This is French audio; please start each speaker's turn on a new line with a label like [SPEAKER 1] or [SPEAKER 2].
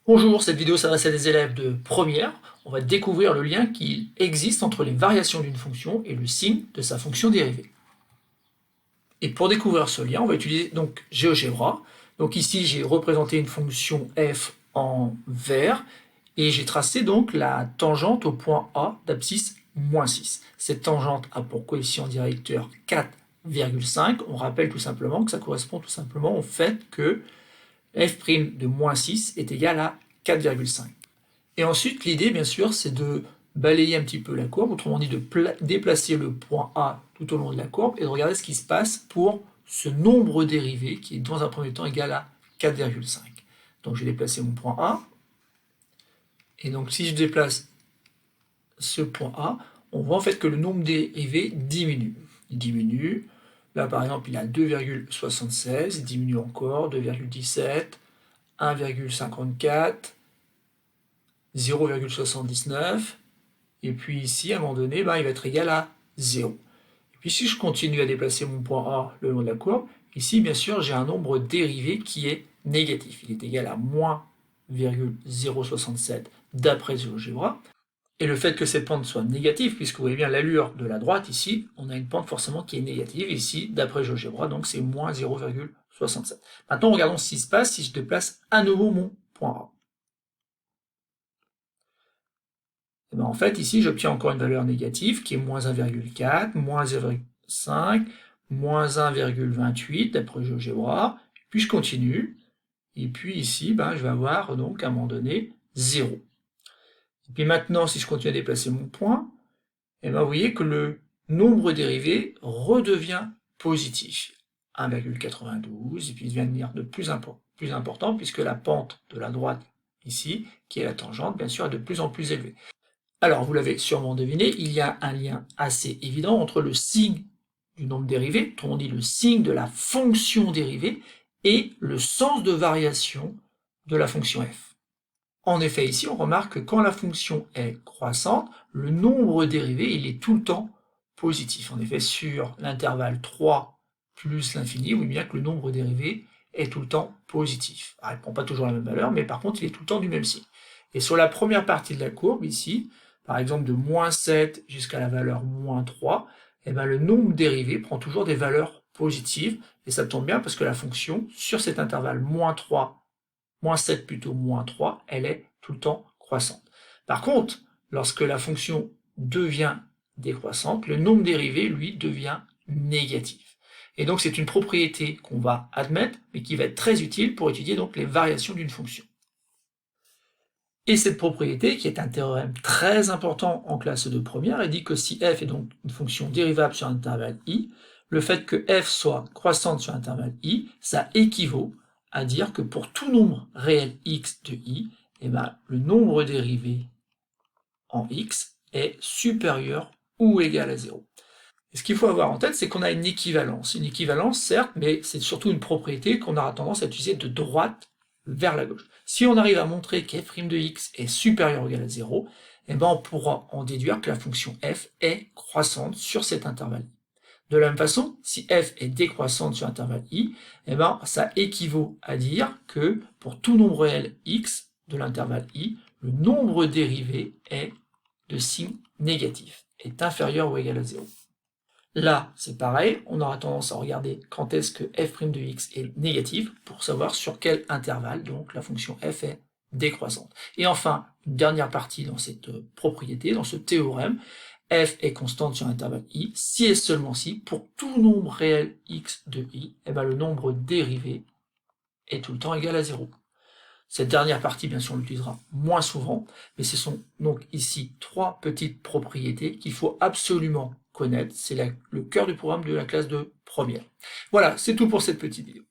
[SPEAKER 1] Bonjour, cette vidéo s'adresse à des élèves de première. On va découvrir le lien qui existe entre les variations d'une fonction et le signe de sa fonction dérivée. Et pour découvrir ce lien, on va utiliser donc GeoGebra. Donc ici, j'ai représenté une fonction f en vert et j'ai tracé donc la tangente au point A d'abscisse moins 6. Cette tangente a pour coefficient directeur 4,5. On rappelle tout simplement que ça correspond tout simplement au fait que f' de moins 6 est égal à 4,5. Et ensuite, l'idée, bien sûr, c'est de balayer un petit peu la courbe, autrement dit de déplacer le point A tout au long de la courbe et de regarder ce qui se passe pour ce nombre dérivé qui est dans un premier temps égal à 4,5. Donc je vais déplacer mon point A, et donc si je déplace ce point A, on voit en fait que le nombre dérivé diminue. Il diminue, là par exemple il a 2,76, il diminue encore, 2,17, 1,54, 0,79, et puis ici, à un moment donné, il va être égal à 0. Et puis si je continue à déplacer mon point A le long de la courbe, ici, bien sûr, j'ai un nombre dérivé qui est négatif. Il est égal à moins 0,067 d'après GeoGebra. Et le fait que cette pente soit négative, puisque vous voyez bien l'allure de la droite ici, on a une pente forcément qui est négative, ici, d'après GeoGebra, donc c'est moins 0,67. Maintenant, regardons ce qui se passe si je déplace à nouveau mon point A. Et bien en fait, ici, j'obtiens encore une valeur négative qui est moins 1,4, moins 0,5, moins 1,28 d'après GeoGebra. Puis je continue. Et puis ici, je vais avoir donc à un moment donné 0. Et puis maintenant, si je continue à déplacer mon point, et vous voyez que le nombre dérivé redevient positif. 1,92, et puis il vient de devenir de plus important puisque la pente de la droite ici, qui est la tangente, bien sûr, est de plus en plus élevée. Alors, vous l'avez sûrement deviné, il y a un lien assez évident entre le signe du nombre dérivé, autrement dit le signe de la fonction dérivée, et le sens de variation de la fonction f. En effet, ici, on remarque que quand la fonction est croissante, le nombre dérivé, il est tout le temps positif. En effet, sur l'intervalle 3 plus l'infini, vous voyez bien que le nombre dérivé est tout le temps positif. Alors, il ne prend pas toujours la même valeur, mais par contre, il est tout le temps du même signe. Et sur la première partie de la courbe, ici, par exemple de moins 7 jusqu'à la valeur moins 3, le nombre dérivé prend toujours des valeurs positives, et ça tombe bien parce que la fonction, sur cet intervalle moins 3, moins 7 plutôt moins 3, elle est tout le temps croissante. Par contre, lorsque la fonction devient décroissante, le nombre dérivé, lui, devient négatif. Et donc c'est une propriété qu'on va admettre, mais qui va être très utile pour étudier donc les variations d'une fonction. Et cette propriété, qui est un théorème très important en classe de première, elle dit que si f est donc une fonction dérivable sur un intervalle i, le fait que f soit croissante sur l'intervalle i, ça équivaut à dire que pour tout nombre réel x de i, le nombre dérivé en x est supérieur ou égal à 0. Et ce qu'il faut avoir en tête, c'est qu'on a une équivalence. Une équivalence, certes, mais c'est surtout une propriété qu'on aura tendance à utiliser de droite vers la gauche. Si on arrive à montrer qu'f' de x est supérieur ou égal à 0, on pourra en déduire que la fonction f est croissante sur cet intervalle i. De la même façon, si f est décroissante sur l'intervalle i, ça équivaut à dire que pour tout nombre réel x de l'intervalle i, le nombre dérivé est de signe négatif, est inférieur ou égal à 0. Là, c'est pareil, on aura tendance à regarder quand est-ce que f' de x est négative pour savoir sur quel intervalle donc la fonction f est décroissante. Et enfin, une dernière partie dans cette propriété, dans ce théorème, f est constante sur l'intervalle i, si et seulement si, pour tout nombre réel x de i, le nombre dérivé est tout le temps égal à 0. Cette dernière partie, bien sûr, on l'utilisera moins souvent, mais ce sont donc ici trois petites propriétés qu'il faut absolument connaître. C'est le cœur du programme de la classe de première. Voilà, c'est tout pour cette petite vidéo.